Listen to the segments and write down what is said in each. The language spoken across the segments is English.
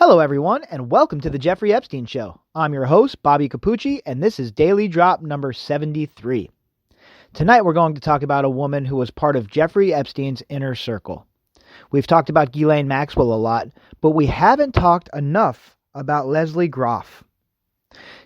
Hello, everyone, and welcome to the Jeffrey Epstein Show. I'm your host, Bobbycapucci, and this is Daily Drop number 73. Tonight, we're going to talk about a woman who was part of Jeffrey Epstein's inner circle. We've talked about Ghislaine Maxwell a lot, but we haven't talked enough about Lesley Groff.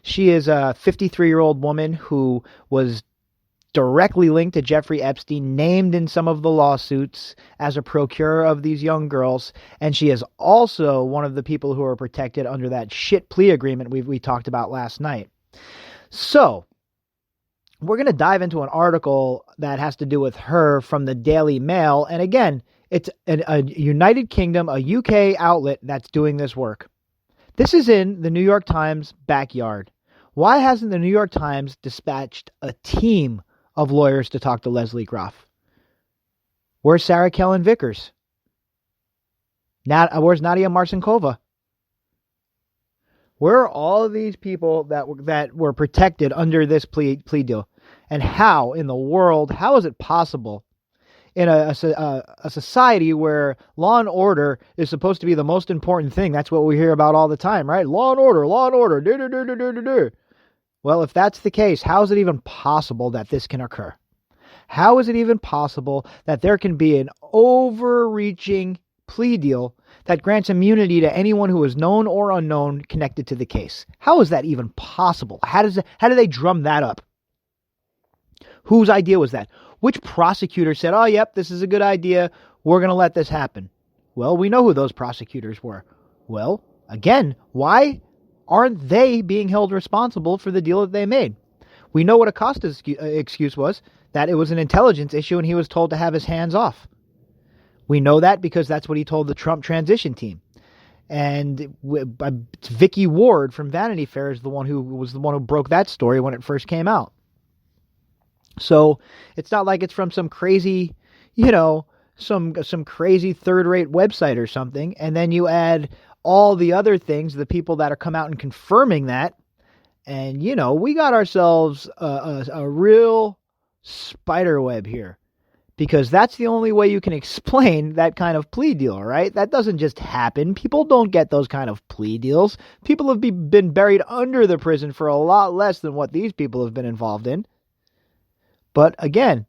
She is a 53-year-old woman who was directly linked to Jeffrey Epstein, named in some of the lawsuits as a procurer of these young girls, and she is also one of the people who are protected under that shit plea agreement we talked about last night. So, we're going to dive into an article that has to do with her from the Daily Mail, and again, it's a United Kingdom, a UK outlet that's doing this work. This is in the New York Times backyard. Why hasn't the New York Times dispatched a team of lawyers to talk to Lesley Groff? Where's Sarah Kellen Vickers? Where's Nadia Marcinkova? Where are all of these people that were protected under this plea deal? And how in the world, how is it possible in a society where law and order is supposed to be the most important thing? That's what we hear about all the time, right? Law and order, do. Well, if that's the case, how is it even possible that this can occur? How is it even possible that there can be an overreaching plea deal that grants immunity to anyone who is known or unknown connected to the case? How is that even possible? How do they drum that up? Whose idea was that? Which prosecutor said, oh, yep, this is a good idea, we're going to let this happen? Well, we know who those prosecutors were. Well, again, why aren't they being held responsible for the deal that they made? We know what Acosta's excuse was, that it was an intelligence issue and he was told to have his hands off. We know that because that's what he told the Trump transition team. And Vicky Ward from Vanity Fair is the one who broke that story when it first came out. So it's not like it's from some crazy, some crazy third-rate website or something, and then you add all the other things, the people that are come out and confirming that, and we got ourselves a real spider web here, because that's the only way you can explain that kind of plea deal, right? That doesn't just happen. People don't get those kind of plea deals. People have been buried under the prison for a lot less than what these people have been involved in. But again,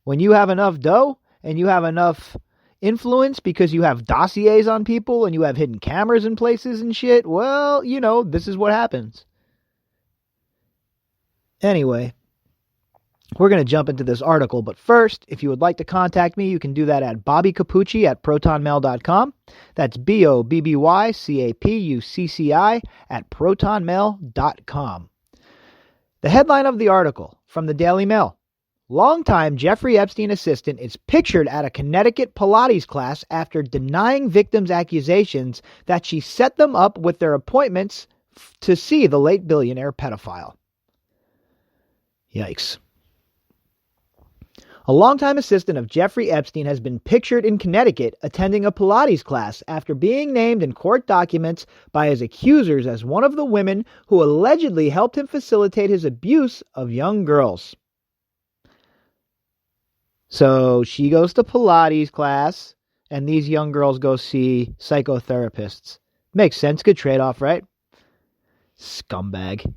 when you have enough dough and you have enough influence because you have dossiers on people and you have hidden cameras in places and shit, well, this is what happens. Anyway, we're going to jump into this article, but first, if you would like to contact me, you can do that at Bobbycapucci at protonmail.com. That's BOBBYCAPUCCI at protonmail.com. The headline of the article from the Daily Mail: longtime Jeffrey Epstein assistant is pictured at a Connecticut Pilates class after denying victims' accusations that she set them up with their appointments to see the late billionaire pedophile. Yikes. A longtime assistant of Jeffrey Epstein has been pictured in Connecticut attending a Pilates class after being named in court documents by his accusers as one of the women who allegedly helped him facilitate his abuse of young girls. So she goes to Pilates class, and these young girls go see psychotherapists. Makes sense. Good trade-off, right? Scumbag.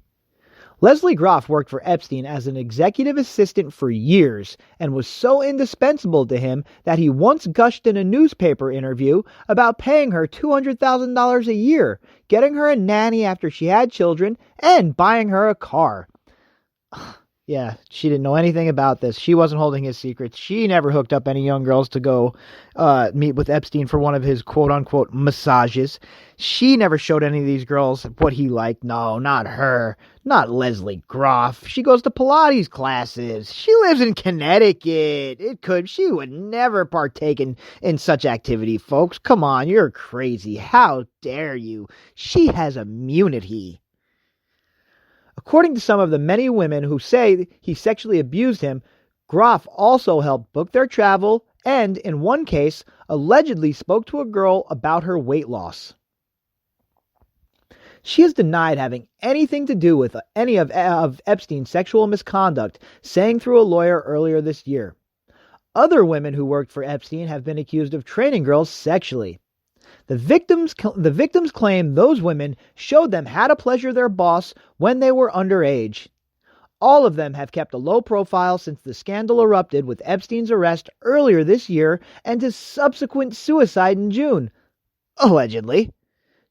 Lesley Groff worked for Epstein as an executive assistant for years and was so indispensable to him that he once gushed in a newspaper interview about paying her $200,000 a year, getting her a nanny after she had children, and buying her a car. Yeah, she didn't know anything about this. She wasn't holding his secrets. She never hooked up any young girls to go meet with Epstein for one of his quote-unquote massages. She never showed any of these girls what he liked. No, not her. Not Lesley Groff. She goes to Pilates classes. She lives in Connecticut. She would never partake in such activity, folks. Come on, you're crazy. How dare you? She has immunity. According to some of the many women who say he sexually abused him, Groff also helped book their travel and, in one case, allegedly spoke to a girl about her weight loss. She has denied having anything to do with any of Epstein's sexual misconduct, saying through a lawyer earlier this year. Other women who worked for Epstein have been accused of training girls sexually. The victims claim those women showed them how to pleasure their boss when they were underage. All of them have kept a low profile since the scandal erupted with Epstein's arrest earlier this year and his subsequent suicide in June. Allegedly.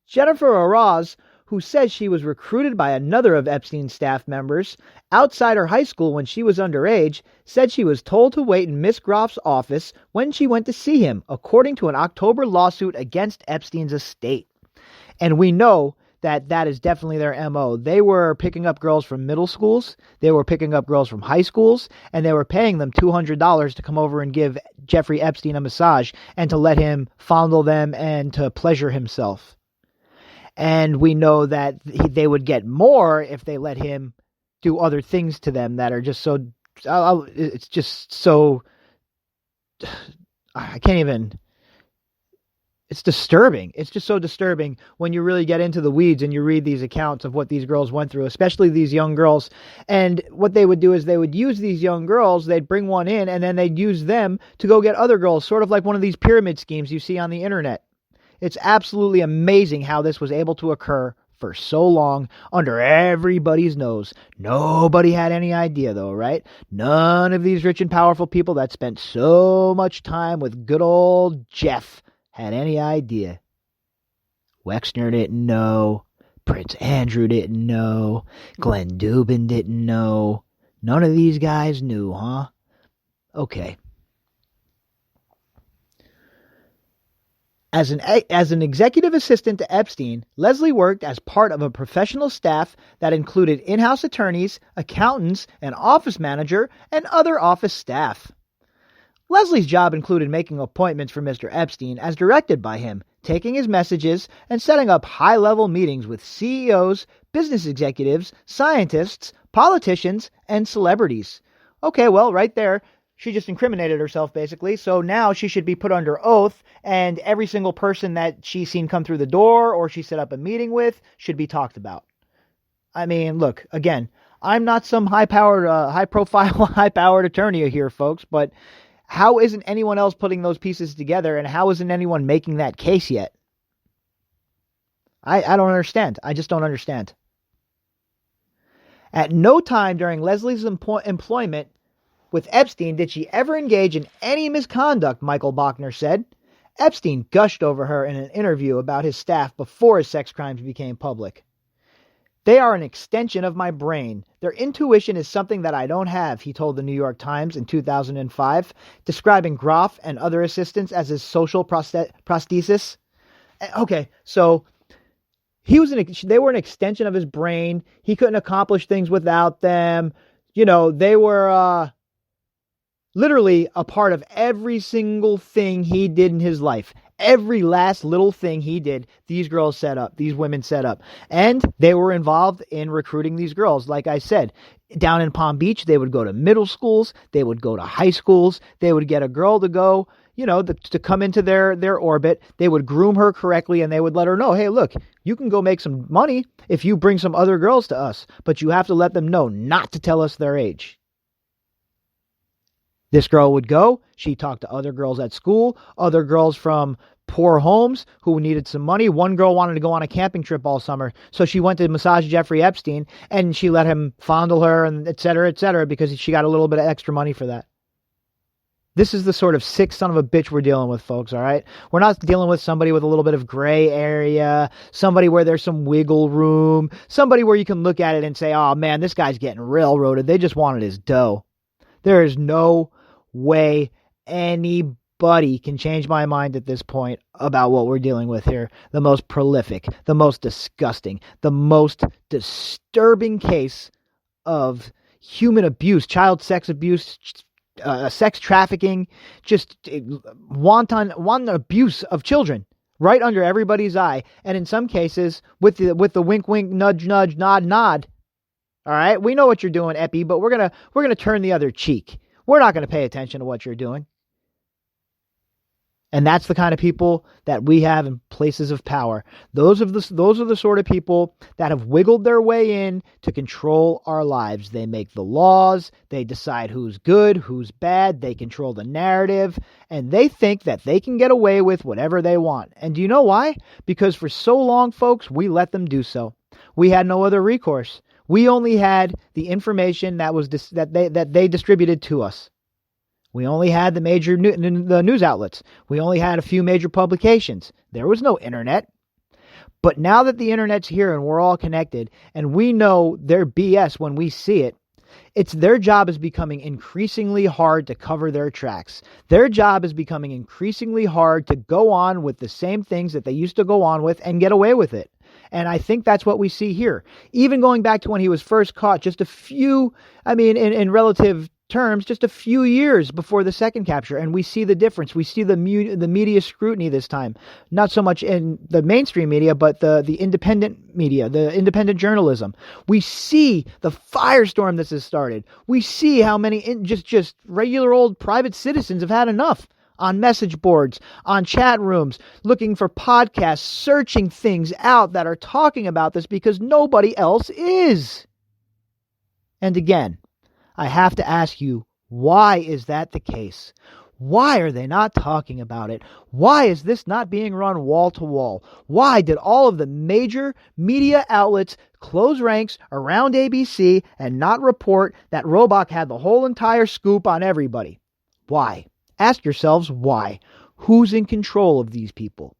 Jennifer Araz, who says she was recruited by another of Epstein's staff members outside her high school when she was underage, said she was told to wait in Miss Groff's office when she went to see him, according to an October lawsuit against Epstein's estate. And we know that is definitely their MO. They were picking up girls from middle schools, they were picking up girls from high schools, and they were paying them $200 to come over and give Jeffrey Epstein a massage and to let him fondle them and to pleasure himself. And we know that they would get more if they let him do other things to them that are just so, it's just so, I can't even, it's disturbing. It's just so disturbing when you really get into the weeds and you read these accounts of what these girls went through, especially these young girls. And what they would do is they would use these young girls, they'd bring one in, and then they'd use them to go get other girls, sort of like one of these pyramid schemes you see on the internet. It's absolutely amazing how this was able to occur for so long under everybody's nose. Nobody had any idea, though, right? None of these rich and powerful people that spent so much time with good old Jeff had any idea. Wexner didn't know. Prince Andrew didn't know. Glenn Dubin didn't know. None of these guys knew, huh? Okay. As an executive assistant to Epstein, Lesley worked as part of a professional staff that included in-house attorneys, accountants, an office manager, and other office staff. Lesley's job included making appointments for Mr. Epstein as directed by him, taking his messages, and setting up high-level meetings with CEOs, business executives, scientists, politicians, and celebrities. Okay, well, right there, she just incriminated herself, basically, so now she should be put under oath, and every single person that she's seen come through the door or she set up a meeting with should be talked about. I mean, look, again, I'm not some high-profile, high-powered attorney here, folks, but how isn't anyone else putting those pieces together, and how isn't anyone making that case yet? I don't understand. I just don't understand. At no time during Lesley's employment with Epstein did she ever engage in any misconduct, Michael Bachner said. Epstein gushed over her in an interview about his staff before his sex crimes became public. They are an extension of my brain. Their intuition is something that I don't have, he told the New York Times in 2005, describing Groff and other assistants as his social prosthesis. Okay, so they were an extension of his brain. He couldn't accomplish things without them. You know, they were literally a part of every single thing he did in his life. Every last little thing he did, these girls set up, these women set up. And they were involved in recruiting these girls. Like I said, down in Palm Beach, they would go to middle schools, they would go to high schools, they would get a girl to go, to come into their orbit. They would groom her correctly, and they would let her know, hey, look, you can go make some money if you bring some other girls to us, but you have to let them know not to tell us their age. This girl would go, she talked to other girls at school, other girls from poor homes who needed some money. One girl wanted to go on a camping trip all summer, so she went to massage Jeffrey Epstein, and she let him fondle her, and et cetera, because she got a little bit of extra money for that. This is the sort of sick son of a bitch we're dealing with, folks, all right? We're not dealing with somebody with a little bit of gray area, somebody where there's some wiggle room, somebody where you can look at it and say, oh, man, this guy's getting railroaded. They just wanted his dough. There is no way anybody can change my mind at this point about what we're dealing with here. The most prolific, the most disgusting, the most disturbing case of human abuse, child sex abuse, sex trafficking, just wanton abuse of children right under everybody's eye. And in some cases, with the wink, wink, nudge, nudge, nod, nod. All right, we know what you're doing, Epi, but we're gonna turn the other cheek. We're not going to pay attention to what you're doing. And that's the kind of people that we have in places of power. Those are the sort of people that have wiggled their way in to control our lives. They make the laws, they decide who's good, who's bad, they control the narrative, and they think that they can get away with whatever they want. And do you know why? Because for so long, folks, we let them do so. We had no other recourse. We only had the information that they distributed to us. We only had the major the news outlets. We only had a few major publications. There was no internet. But now that the internet's here and we're all connected and we know their BS when we see it, their job is becoming increasingly hard to cover their tracks. Their job is becoming increasingly hard to go on with the same things that they used to go on with and get away with it. And I think that's what we see here. Even going back to when he was first caught, just a few, in relative terms, just a few years before the second capture, and we see the difference. We see the media scrutiny this time, not so much in the mainstream media, but the independent media, the independent journalism. We see the firestorm this has started. We see how many just regular old private citizens have had enough. On message boards, on chat rooms, looking for podcasts, searching things out that are talking about this because nobody else is. And again, I have to ask you, why is that the case? Why are they not talking about it? Why is this not being run wall to wall? Why did all of the major media outlets close ranks around ABC and not report that Robach had the whole entire scoop on everybody? Why? Ask yourselves why. Who's in control of these people?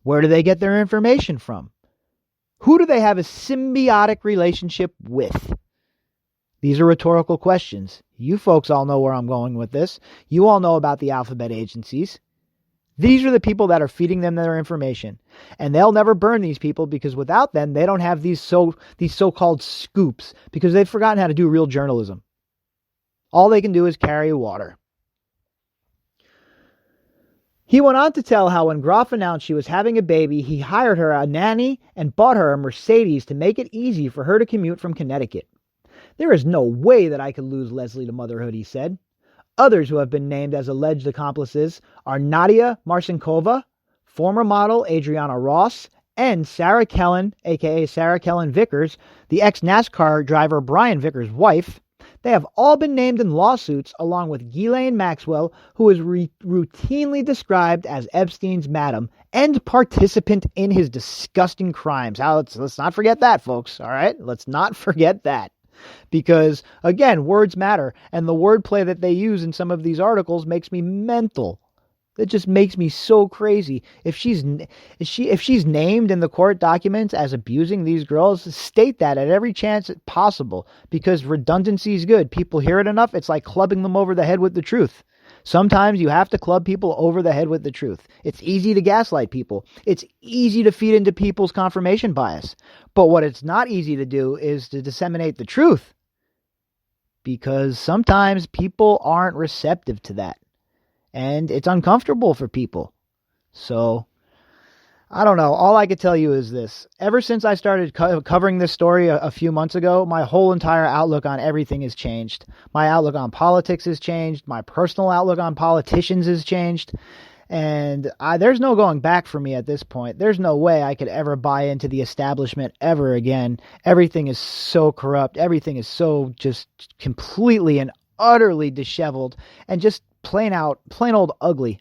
Where do they get their information from? Who do they have a symbiotic relationship with? These are rhetorical questions. You folks all know where I'm going with this. You all know about the alphabet agencies. These are the people that are feeding them their information. And they'll never burn these people because without them, they don't have these so-called scoops because they've forgotten how to do real journalism. All they can do is carry water. He went on to tell how when Groff announced she was having a baby, he hired her a nanny and bought her a Mercedes to make it easy for her to commute from Connecticut. There is no way that I could lose Lesley to motherhood, he said. Others who have been named as alleged accomplices are Nadia Marcinkova, former model Adriana Ross, and Sarah Kellen, a.k.a. Sarah Kellen Vickers, the ex-NASCAR driver Brian Vickers' wife. They have all been named in lawsuits along with Ghislaine Maxwell, who is routinely described as Epstein's madam and participant in his disgusting crimes. Now, let's not forget that, folks, all right? Let's not forget that. Because, again, words matter, and the wordplay that they use in some of these articles makes me mental. It just makes me so crazy. If she's named in the court documents as abusing these girls, state that at every chance possible, because redundancy is good. People hear it enough, it's like clubbing them over the head with the truth. Sometimes you have to club people over the head with the truth. It's easy to gaslight people. It's easy to feed into people's confirmation bias. But what it's not easy to do is to disseminate the truth, because sometimes people aren't receptive to that. And it's uncomfortable for people. So, I don't know. All I could tell you is this. Ever since I started covering this story a few months ago, my whole entire outlook on everything has changed. My outlook on politics has changed. My personal outlook on politicians has changed. And there's no going back for me at this point. There's no way I could ever buy into the establishment ever again. Everything is so corrupt. Everything is so just completely and utterly disheveled and just plain old ugly.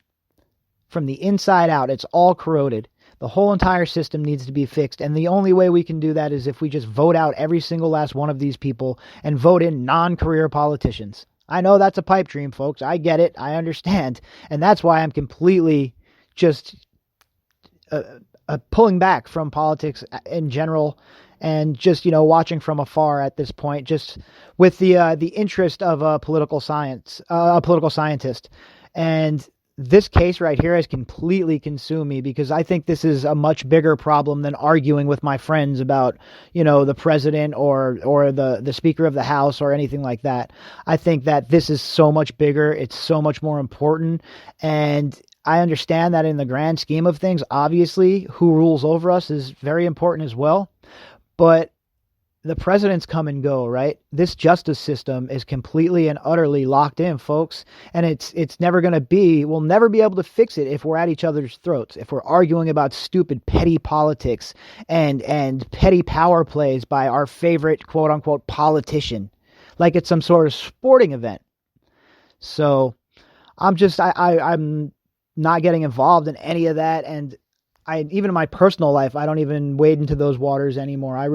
From the inside out, it's all corroded. The whole entire system needs to be fixed, and the only way we can do that is if we just vote out every single last one of these people and vote in non-career politicians. I know that's a pipe dream, folks. I get it. I understand. And that's why I'm completely just pulling back from politics in general and just, watching from afar at this point, just with the interest of a political scientist. And this case right here has completely consumed me because I think this is a much bigger problem than arguing with my friends about, the president or the Speaker of the House or anything like that. I think that this is so much bigger. It's so much more important. And I understand that in the grand scheme of things, obviously, who rules over us is very important as well. But the presidents come and go, right? This justice system is completely and utterly locked in, folks. And it's never going to be, we'll never be able to fix it if we're at each other's throats, if we're arguing about stupid petty politics and petty power plays by our favorite quote unquote politician, like it's some sort of sporting event. So I'm not getting involved in any of that. And even in my personal life, I don't even wade into those waters anymore. I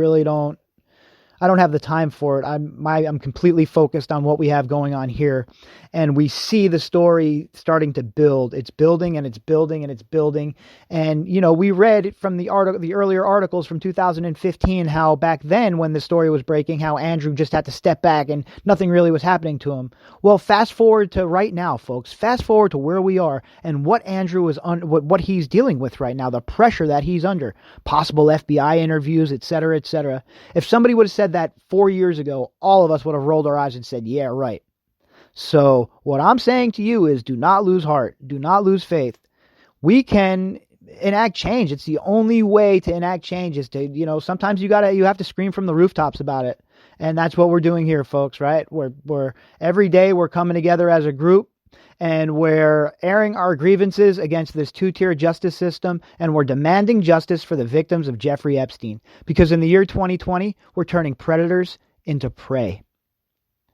don't have the time for it. I'm completely focused on what we have going on here, and we see the story starting to build. It's building and it's building and it's building. And we read from the earlier articles from 2015 how back then when the story was breaking, how Andrew just had to step back and nothing really was happening to him. Well, fast forward to right now, folks. Fast forward to where we are and what Andrew is what he's dealing with right now, the pressure that he's under, possible FBI interviews, et cetera, et cetera. If somebody would have said that 4 years ago, all of us would have rolled our eyes and said, yeah, right. So what I'm saying to you is do not lose heart. Do not lose faith. We can enact change. It's the only way to enact change is to, sometimes you have to scream from the rooftops about it. And that's what we're doing here, folks, right? We're every day we're coming together as a group and we're airing our grievances against this two-tier justice system, and we're demanding justice for the victims of Jeffrey Epstein. Because in the year 2020, we're turning predators into prey.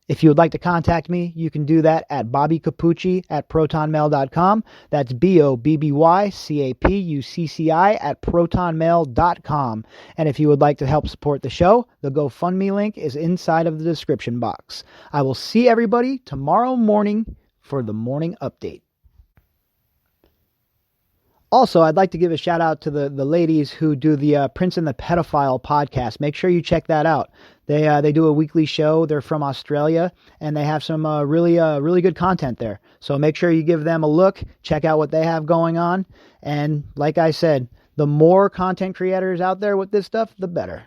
If you would like to contact me, you can do that at Bobbycapucci at protonmail.com. That's BOBBYCAPUCCI at protonmail.com. And if you would like to help support the show, the GoFundMe link is inside of the description box. I will see everybody tomorrow morning for the morning update. Also, I'd like to give a shout out to the ladies who do the Prince and the Pedophile podcast. Make sure you check that out. They do a weekly show. They're from Australia, and they have some really good content there. So make sure you give them a look. Check out what they have going on. And like I said, the more content creators out there with this stuff, the better.